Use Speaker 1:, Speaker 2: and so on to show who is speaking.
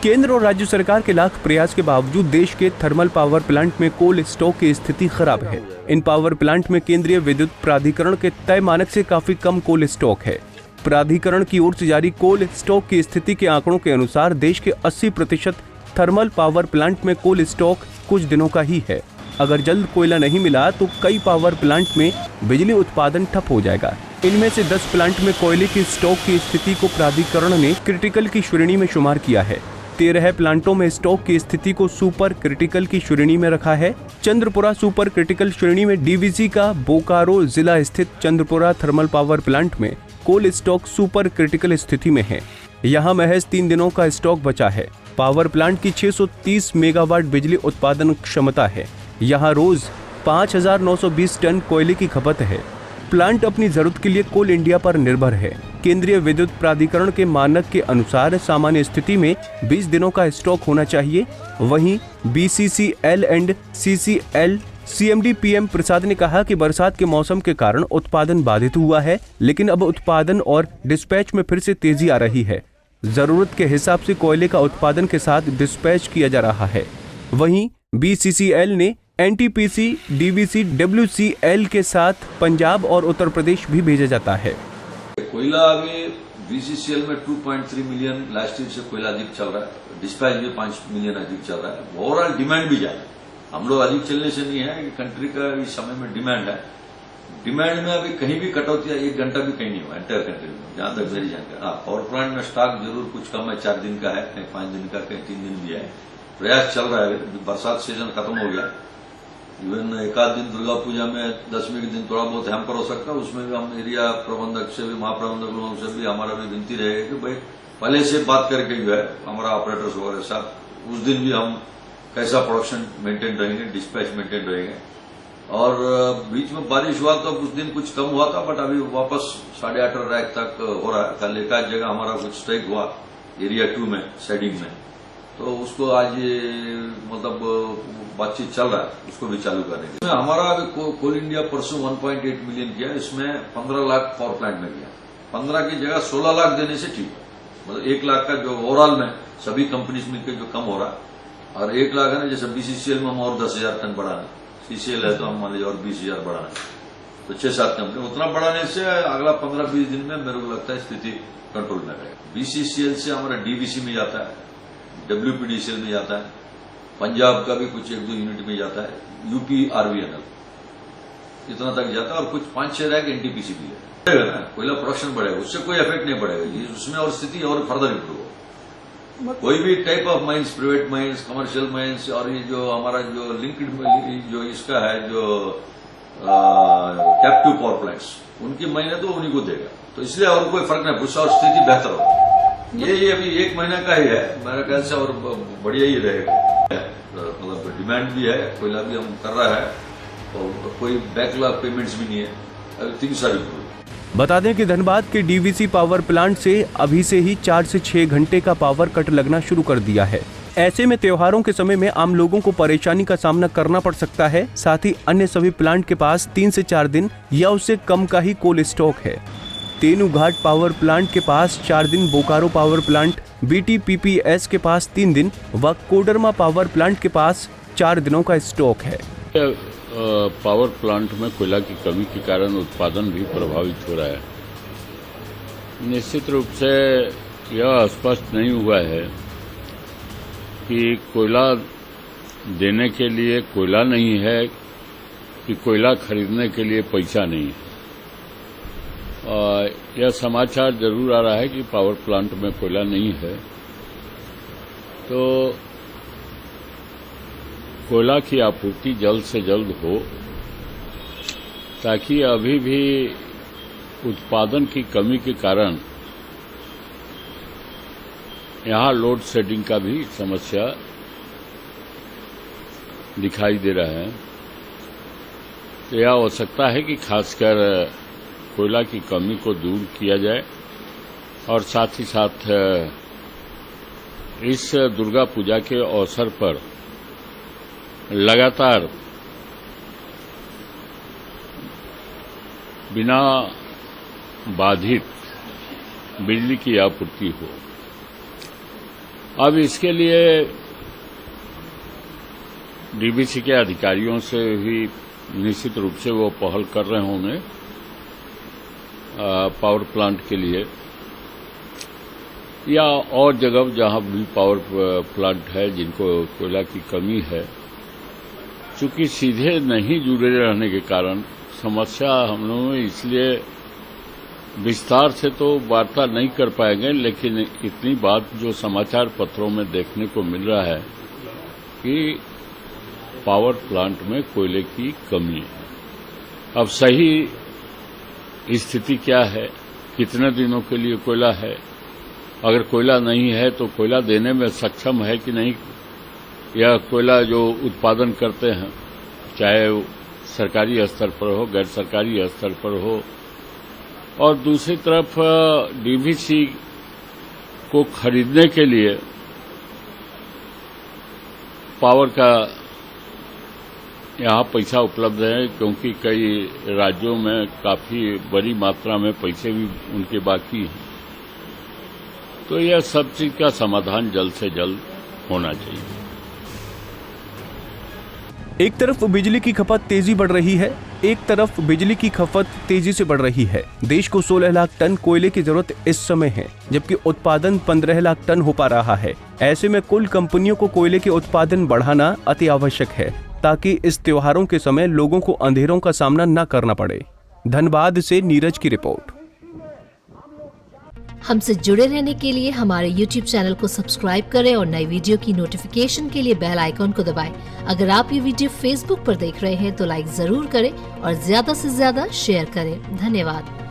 Speaker 1: केंद्र और राज्य सरकार के लाख प्रयास के बावजूद देश के थर्मल पावर प्लांट में कोल स्टॉक की स्थिति खराब है। इन पावर प्लांट में केंद्रीय विद्युत प्राधिकरण के तय मानक से काफी कम कोल स्टॉक है। प्राधिकरण की ओर से जारी कोल स्टॉक की स्थिति के आंकड़ों के अनुसार देश के 80% थर्मल पावर प्लांट में कोल स्टॉक कुछ दिनों का ही है। अगर जल्द कोयला नहीं मिला तो कई पावर प्लांट में बिजली उत्पादन ठप हो जाएगा। इनमें से 10 प्लांट में कोयले की स्टॉक की स्थिति को प्राधिकरण ने क्रिटिकल की श्रेणी में शुमार किया है। 13 प्लांटों में स्टॉक की स्थिति को सुपर क्रिटिकल की श्रेणी में रखा है। चंद्रपुरा सुपर क्रिटिकल श्रेणी में डीवीसी का बोकारो जिला स्थित चंद्रपुरा थर्मल पावर प्लांट में कोल स्टॉक सुपर क्रिटिकल स्थिति में है। यहाँ महज 3 दिनों का स्टॉक बचा है। पावर प्लांट की 630 मेगावाट बिजली उत्पादन क्षमता है। यहाँ रोज 5,920 टन कोयले की खपत है। प्लांट अपनी जरूरत के लिए कोल इंडिया पर निर्भर है। केंद्रीय विद्युत प्राधिकरण के मानक के अनुसार सामान्य स्थिति में 20 दिनों का स्टॉक होना चाहिए। वहीं BCCL and CCL CMD PM Prasad ने कहा कि बरसात के मौसम के कारण उत्पादन बाधित हुआ है, लेकिन अब उत्पादन और डिस्पैच में फिर से तेजी आ रही है। जरूरत के हिसाब से कोयले का उत्पादन के साथ डिस्पैच किया जा रहा है। वहीं बीसीसीएल ने एनटीपीसी, डीवीसी, डब्ल्यूसीएल के साथ पंजाब और उत्तर प्रदेश भी भेजा जाता है।
Speaker 2: कोयला अभी बीसीसीएल में 2.3 मिलियन लास्ट ईयर से कोयला अधिक चल रहा है। डिस्पैच भी 5 मिलियन अधिक चल रहा है। ओवरऑल डिमांड भी ज्यादा है। हम लोग अधिक चलने से नहीं है कि कंट्री का इस समय में डिमांड है। डिमांड में अभी कहीं भी कटौती है, 1 घंटा भी कहीं नहीं हुआ एंटायर कंट्री में, जहां तक मेरी जानकारी। हाँ, पावर प्लांट में स्टॉक जरूर कुछ कम है, 4 दिन का है, कहीं 5 दिन का, कहीं 3 दिन भी है। प्रयास चल रहा है। बरसात सीजन खत्म हो गया। इवन एक आध दिन दुर्गा पूजा में 10वीं के दिन थोड़ा बहुत हैम्पर हो सकता है। उसमें भी हम एरिया प्रबंधक से भी, महाप्रबंधक लोगों से भी हमारा भी विनती रहेगी कि भाई पहले से बात करके जो है हमारा ऑपरेटर्स वगैरह साथ, उस दिन भी हम कैसा प्रोडक्शन मेंटेन रहेंगे, डिस्पैच मेंटेन रहेंगे। और बीच में बारिश हुआ तो उस दिन कुछ कम हुआ था, बट अभी वापस 8:30 रैक तक हो रहा है। कल एक आध जगह हमारा कुछ स्ट्राइक हुआ एरिया 2 में, शेडिंग में, तो उसको आज ये मतलब बातचीत चल रहा है, उसको भी चालू करेंगे। हमारा अभी कोल इंडिया परसों 1.8 मिलियन किया। इसमें 15 लाख पावर प्लांट में गया। 15 की जगह 16 लाख देने से ठीक है। मतलब 1 लाख का जो ओवरऑल में सभी कंपनीज मिलकर जो कम हो रहा है, और 1 लाख है ना, जैसे बीसीसीएल में हम और 10,000 टन बढ़ाना, सीसीएल है तो हम मान लीजिए और 20,000 बढ़ाना, तो 6-7 कंपनी उतना बढ़ाने से अगला 15-20 दिन में मेरे को लगता है स्थिति कंट्रोल में रहेगी। बीसीसीएल से हमारा डीवीसी में जाता है, डब्ल्यूपीडीसीएल में जाता है, पंजाब का भी कुछ 1-2 यूनिट में जाता है, यूपी आरवीएनएल इतना तक जाता है, और कुछ 5-6 रैक एनटीपीसी भी है ना। कोयला प्रोडक्शन बढ़ेगा, उससे कोई इफेक्ट नहीं पड़ेगा उसमें, और स्थिति और फर्दर इंप्रूव हो। कोई भी type of mines, private mines, commercial mines, और ये जो हमारा जो लिंक्ड जो इसका है जो कैप्टिव पावर प्लांट्स, उनकी महीने तो उन्हीं को देगा, तो इसलिए और कोई फर्क नहीं, उससे और स्थिति बेहतर होगा। ये अभी 1 महीना का ही है मेरे ख्याल से, और बढ़िया ही रहेगा। मतलब डिमांड भी है, कोयला भी हम कर रहा है, और कोई बैकलॉग पेमेंट्स भी नहीं है। अभी 3 साल
Speaker 1: बता दें कि धनबाद के डीवीसी पावर प्लांट से अभी से ही 4 से 6 घंटे का पावर कट लगना शुरू कर दिया है। ऐसे में त्योहारों के समय में आम लोगों को परेशानी का सामना करना पड़ सकता है। साथ ही अन्य सभी प्लांट के पास 3 से 4 दिन या उससे कम का ही कोल स्टॉक है। तेनूघाट पावर प्लांट के पास 4 दिन, बोकारो पावर प्लांट, बीटीपीपीएस के पास 3 दिन व कोडरमा पावर प्लांट के पास 4 दिनों का स्टॉक है।
Speaker 3: पावर प्लांट में कोयला की कमी के कारण उत्पादन भी प्रभावित हो रहा है। निश्चित रूप से यह स्पष्ट नहीं हुआ है कि कोयला देने के लिए कोयला नहीं है कि कोयला खरीदने के लिए पैसा नहीं है। यह समाचार जरूर आ रहा है कि पावर प्लांट में कोयला नहीं है, तो कोयला की आपूर्ति जल्द से जल्द हो, ताकि अभी भी उत्पादन की कमी के कारण यहां लोड शेडिंग का भी समस्या दिखाई दे रहा है। तो यह आवश्यकता है कि खासकर कोयला की कमी को दूर किया जाए, और साथ ही साथ इस दुर्गा पूजा के अवसर पर लगातार बिना बाधित बिजली की आपूर्ति हो। अब इसके लिए डीवीसी के अधिकारियों से भी निश्चित रूप से वो पहल कर रहे होंगे पावर प्लांट के लिए, या और जगह जहां भी पावर प्लांट है जिनको कोयला की कमी है। चूंकि सीधे नहीं जुड़े रहने के कारण समस्या हम लोगों में, इसलिए विस्तार से तो वार्ता नहीं कर पाएंगे, लेकिन इतनी बात जो समाचार पत्रों में देखने को मिल रहा है कि पावर प्लांट में कोयले की कमी है। अब सही स्थिति क्या है, कितने दिनों के लिए कोयला है, अगर कोयला नहीं है तो कोयला देने में सक्षम है कि नहीं, या कोयला जो उत्पादन करते हैं चाहे सरकारी स्तर पर हो गैर सरकारी स्तर पर हो, और दूसरी तरफ डीवीसी को खरीदने के लिए पावर का यहाँ पैसा उपलब्ध है, क्योंकि कई राज्यों में काफी बड़ी मात्रा में पैसे भी उनके बाकी हैं। तो यह सब चीज का समाधान जल्द से जल्द होना चाहिए।
Speaker 1: एक तरफ बिजली की खपत तेजी बढ़ रही है, एक तरफ बिजली की खपत तेजी से बढ़ रही है। देश को 16 लाख टन कोयले की जरूरत इस समय है, जबकि उत्पादन 15 लाख टन हो पा रहा है। ऐसे में कुल कंपनियों को कोयले के उत्पादन बढ़ाना अति आवश्यक है, ताकि इस त्योहारों के समय लोगों को अंधेरों का सामना न करना पड़े। धनबाद से नीरज की रिपोर्ट।
Speaker 4: हमसे जुड़े रहने के लिए हमारे YouTube चैनल को सब्सक्राइब करें और नई वीडियो की नोटिफिकेशन के लिए बेल आइकॉन को दबाएं। अगर आप ये वीडियो Facebook पर देख रहे हैं तो लाइक जरूर करें और ज्यादा से ज्यादा शेयर करें। धन्यवाद।